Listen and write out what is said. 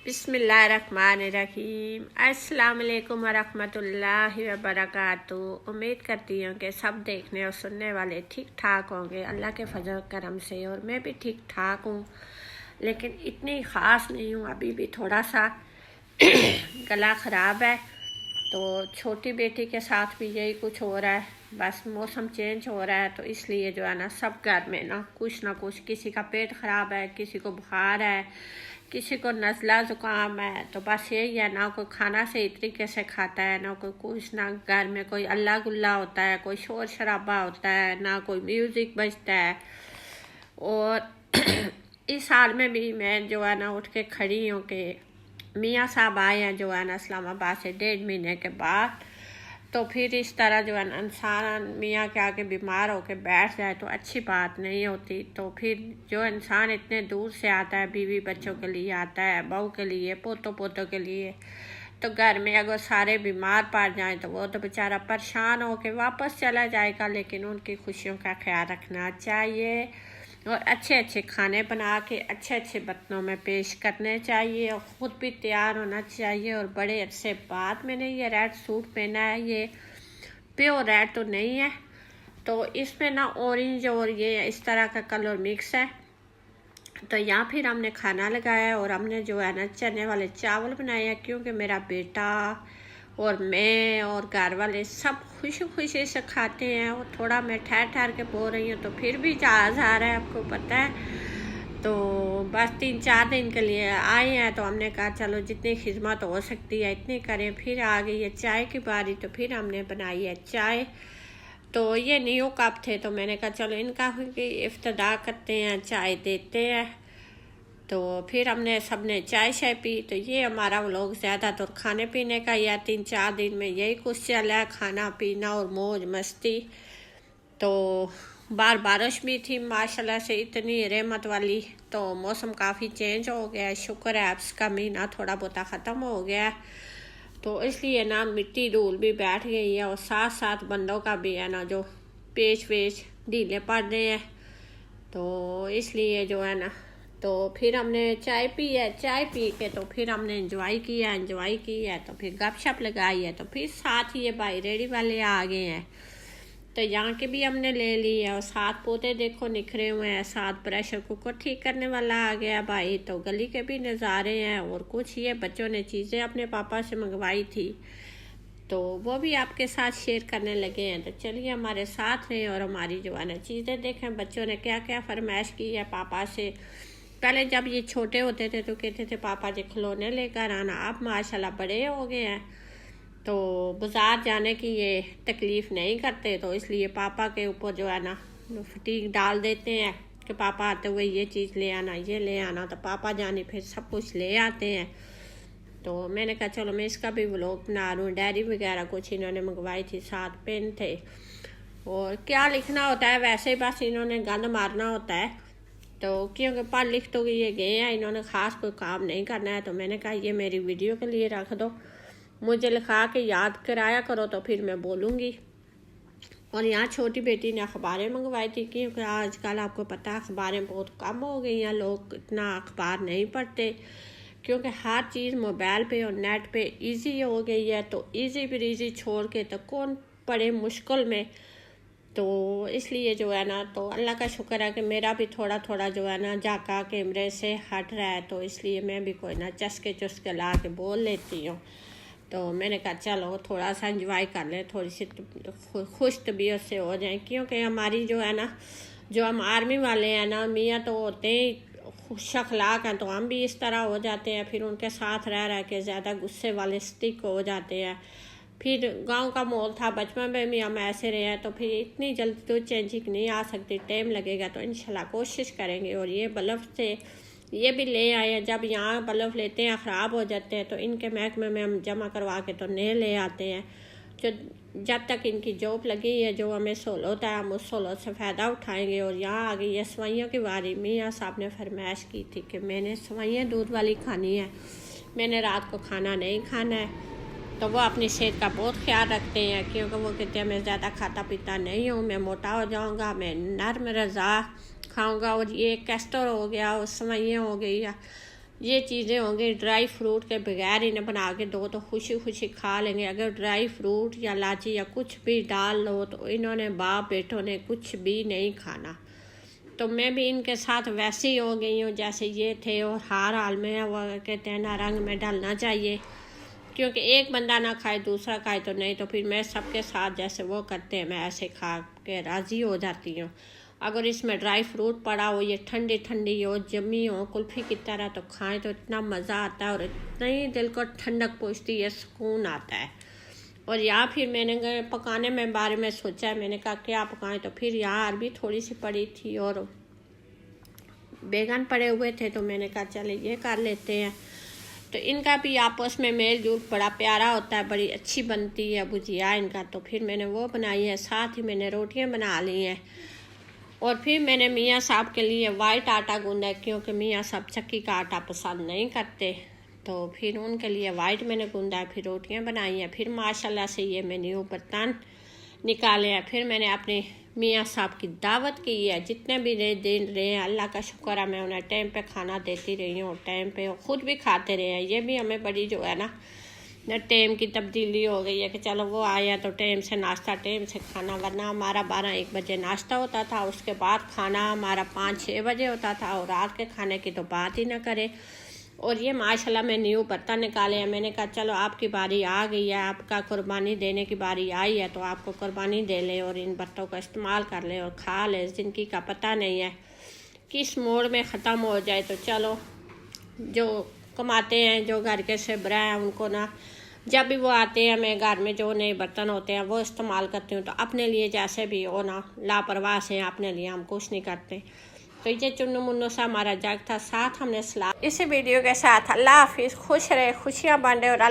बिस्मिल्लाहिर्रहमानिर्रहीम। अस्सलाम वालेकुम वरहमतुल्लाहि वबरकातुहू। उम्मीद करती हूँ कि सब देखने और सुनने वाले ठीक ठाक होंगे अल्लाह के फजल करम से, और मैं भी ठीक ठाक हूँ, लेकिन इतनी ख़ास नहीं हूँ। अभी भी थोड़ा सा गला ख़राब है, तो छोटी बेटी के साथ भी यही कुछ हो रहा है। बस मौसम चेंज हो रहा है, तो इसलिए जो है ना सब घर में ना कुछ, किसी का पेट ख़राब है, किसी को बुखार है, किसी को नज़ला ज़ुकाम है। तो बस यही है, ना कोई खाना सही तरीके से खाता है, ना कोई कुछ, ना घर में कोई अल्लाह गुल्ला होता है, कोई शोर शराबा होता है, ना कोई म्यूज़िक बजता है। और इस हाल में भी मैं जो है ना उठ के खड़ी हूँ कि मियाँ साहब आए हैं जो है ना इस्लामाबाद से 1.5 महीने के बाद। तो फिर इस तरह जो है ना इंसान मियाँ के आगे बीमार होकर बैठ जाए तो अच्छी बात नहीं होती। तो फिर जो इंसान इतने दूर से आता है, बीवी बच्चों के लिए आता है, बहू के लिए, पोतों के लिए, तो घर में अगर सारे बीमार पड़ जाएं तो वो तो बेचारा परेशान होकर वापस चला जाएगा। लेकिन उनकी खुशियों का ख्याल रखना चाहिए और अच्छे अच्छे खाने बना के अच्छे बर्तनों में पेश करने चाहिए, और ख़ुद भी तैयार होना चाहिए। और बड़े अरसे बाद मैंने ये रेड सूट पहना है, ये प्योर रेड तो नहीं है, तो इसमें ना ऑरेंज और ये इस तरह का कलर मिक्स है। तो यहाँ फिर हमने खाना लगाया है और हमने जो है ना चने वाले चावल बनाए हैं, क्योंकि मेरा बेटा और मैं और घर वाले सब खुशी से खाते हैं। और थोड़ा मैं ठहर के बोल रही हूँ, तो फिर भी जहाज़ आ रहा है, आपको पता है। तो बस 3-4 दिन के लिए आए हैं, तो हमने कहा चलो जितनी खिदमत हो सकती है इतनी करें। फिर आ गई है चाय की बारी, तो फिर हमने बनाई है चाय। तो ये न्यू कप थे, तो मैंने कहा चलो इनका इफ्तिदा करते हैं, चाय देते हैं। तो फिर हमने सबने चाय शाय पी। तो ये हमारा व्लॉग ज़्यादातर खाने पीने का या 3-4 दिन में यही कुछ चला है, खाना पीना और मौज मस्ती। तो बारिश भी थी माशाल्लाह से, इतनी रहमत वाली। तो मौसम काफ़ी चेंज हो गया है, शुक्र है अब का महीना थोड़ा बहुत ख़त्म हो गया है। तो इसलिए ना मिट्टी धूल भी बैठ गई है, और साथ साथ बंदों का भी है ना जो पेच वेच ढीले पड़ रहे हैं। तो इसलिए जो है ना, तो फिर हमने चाय पी है, चाय पी के तो फिर हमने एंजॉय किया है, तो फिर गपशप लगाई है। तो फिर साथ ही ये भाई रेडी वाले आ गए हैं, तो यहाँ के भी हमने ले ली है। और साथ पोते देखो निखरे हुए हैं, साथ प्रेशर कुकर ठीक करने वाला आ गया भाई। तो गली के भी नज़ारे हैं, और कुछ ये बच्चों ने चीज़ें अपने पापा से मंगवाई थी, तो वो भी आपके साथ शेयर करने लगे हैं। तो चलिए हमारे साथ रहें और हमारी जो है ना चीज़ें देखें, बच्चों ने क्या क्या फरमाइश की है पापा से। पहले जब ये छोटे होते थे तो कहते थे पापा जी खिलौने लेकर आना, अब माशाल्लाह बड़े हो गए हैं, तो बाज़ार जाने की ये तकलीफ़ नहीं करते। तो इसलिए पापा के ऊपर जो है ना फटीक डाल देते हैं कि पापा आते हुए ये चीज़ ले आना, ये ले आना। तो पापा जाने फिर सब कुछ ले आते हैं। तो मैंने कहा चलो मैं इसका भी व्लॉग बना लूँ। डायरी वगैरह कुछ इन्होंने मंगवाई थी, 7 पेन थे, और क्या लिखना होता है वैसे ही बस इन्होंने गंद मारना होता है। तो क्योंकि पढ़ लिख तो ये गए हैं, इन्होंने ख़ास कोई काम नहीं करना है। तो मैंने कहा ये मेरी वीडियो के लिए रख दो, मुझे लिखा के याद कराया करो, तो फिर मैं बोलूँगी। और यहाँ छोटी बेटी ने अखबारें मंगवाई थी, क्योंकि आजकल आपको पता है अखबारें बहुत कम हो गई हैं, लोग इतना अखबार नहीं पढ़ते, क्योंकि हर चीज़ मोबाइल पे और नेट पे इजी हो गई है। तो इजी पर इजी छोड़ के तो कौन पढ़े मुश्किल में। तो इसलिए जो है ना, तो अल्लाह का शुक्र है कि मेरा भी थोड़ा जो है ना जाका कैमरे से हट रहा है, तो इसलिए मैं भी कोई ना चुस्के ला के बोल लेती हूँ। तो मैंने कहा चलो थोड़ा सा एंजॉय कर लें, थोड़ी सी खुश तबीयत से हो जाए, क्योंकि हमारी जो है ना, जो हम आर्मी वाले हैं ना, मियाँ तो होते ही खुश अखलाक हैं, तो हम भी इस तरह हो जाते हैं। फिर उनके साथ रह के ज़्यादा गुस्से वाले स्टिक हो जाते हैं। फिर गांव का माहौल था, बचपन में भी हम ऐसे रहे हैं, तो फिर इतनी जल्दी तो चेंजिंग नहीं आ सकती, टाइम लगेगा। तो इंशाल्लाह कोशिश करेंगे। और ये बल्ब से ये भी ले आए हैं, जब यहाँ बल्ब लेते हैं ख़राब हो जाते हैं, तो इनके महकमे में हम जमा करवा के तो नए ले आते हैं। जो जब तक इनकी जॉब लगी है, जो हमें सहूलत है, हम उस सहूलत से फ़ायदा उठाएंगे। और यहाँ आ गई है सवैयों की बारी। मियाँ साहब ने फरमाइश की थी कि मैंने सवैयाँ दूध वाली खानी है, मैंने रात को खाना नहीं खाना है। तो वो अपनी सेहत का बहुत ख्याल रखते हैं, क्योंकि वो कहते हैं मैं ज़्यादा खाता पीता नहीं हूँ, मैं मोटा हो जाऊँगा, मैं नर्म रज़ा खाऊँगा। और ये कैस्टर हो गया और सवैयाँ हो गई, ये चीज़ें होंगी ड्राई फ्रूट के बगैर इन्हें बना के दो तो खुशी खुशी खा लेंगे। अगर ड्राई फ्रूट या इलायची या कुछ भी डाल लो तो इन्होंने बाप बेटों ने कुछ भी नहीं खाना। तो मैं भी इनके साथ वैसे ही हो गई हूँ जैसे ये थे, और हर हाल में वो कहते हैं ना रंग में डालना चाहिए, क्योंकि एक बंदा ना खाए दूसरा खाए तो नहीं, तो फिर मैं सबके साथ जैसे वो करते हैं मैं ऐसे खा के राज़ी हो जाती हूँ। अगर इसमें ड्राई फ्रूट पड़ा हो, ये ठंडी ठंडी हो, जमी हो कुल्फ़ी की तरह, तो खाएं तो इतना मज़ा आता है और इतना ही दिल को ठंडक पहुँचती है, सुकून आता है। और या फिर मैंने पकाने में बारे में सोचा है, मैंने कहा क्या पकाएं, तो फिर यहाँ अरबी थोड़ी सी पड़ी थी और बैगन पड़े हुए थे, तो मैंने कहा चले ये कर लेते हैं। तो इनका भी आपस में मेल जोल बड़ा प्यारा होता है, बड़ी अच्छी बनती है भुजिया इनका। तो फिर मैंने वो बनाई है, साथ ही मैंने रोटियां बना ली हैं। और फिर मैंने मियाँ साहब के लिए वाइट आटा गूंदा है, क्योंकि मियाँ साहब चक्की का आटा पसंद नहीं करते, तो फिर उनके लिए वाइट मैंने गूंदा है। फिर रोटियां बनाई हैं। फिर माशाल्लाह से ये मैंने ऊपर बर्तन निकाले हैं। फिर मैंने अपने मियाँ साहब की दावत की है, जितने भी दे रहे हैं अल्लाह का शुक्र है, मैं उन्हें टाइम पे खाना देती रही हूँ, टाइम पे खुद भी खाते रहे हैं। ये भी हमें बड़ी जो है ना टाइम की तब्दीली हो गई है कि चलो वो आया तो टाइम से नाश्ता, टाइम से खाना, वरना हमारा 12-1 बजे नाश्ता होता था, उसके बाद खाना हमारा 5-6 बजे होता था, और रात के खाने की तो बात ही ना करे। और ये माशाल्लाह मैं न्यू बर्तन निकाले हैं। मैंने कहा चलो आपकी बारी आ गई है, आपका कुर्बानी देने की बारी आई है, तो आपको कुर्बानी दे ले और इन बर्तनों का इस्तेमाल कर ले और खा ले। ज़िंदगी का पता नहीं है किस मोड़ में ख़त्म हो जाए, तो चलो जो कमाते हैं, जो घर के सेबरा हैं, उनको ना जब भी वो आते हैं मैं घर में जो नए बर्तन होते हैं वो इस्तेमाल करती हूँ। तो अपने लिए जैसे भी हो ना लापरवाह से अपने लिए हम कुछ नहीं करते। तो ये चुन्नू मुन्नू सा हमारा जग था, साथ हमने सलाह इसी वीडियो के साथ। अल्लाह हाफिज़, खुश रहे, खुशियाँ बांटे और अल्लाह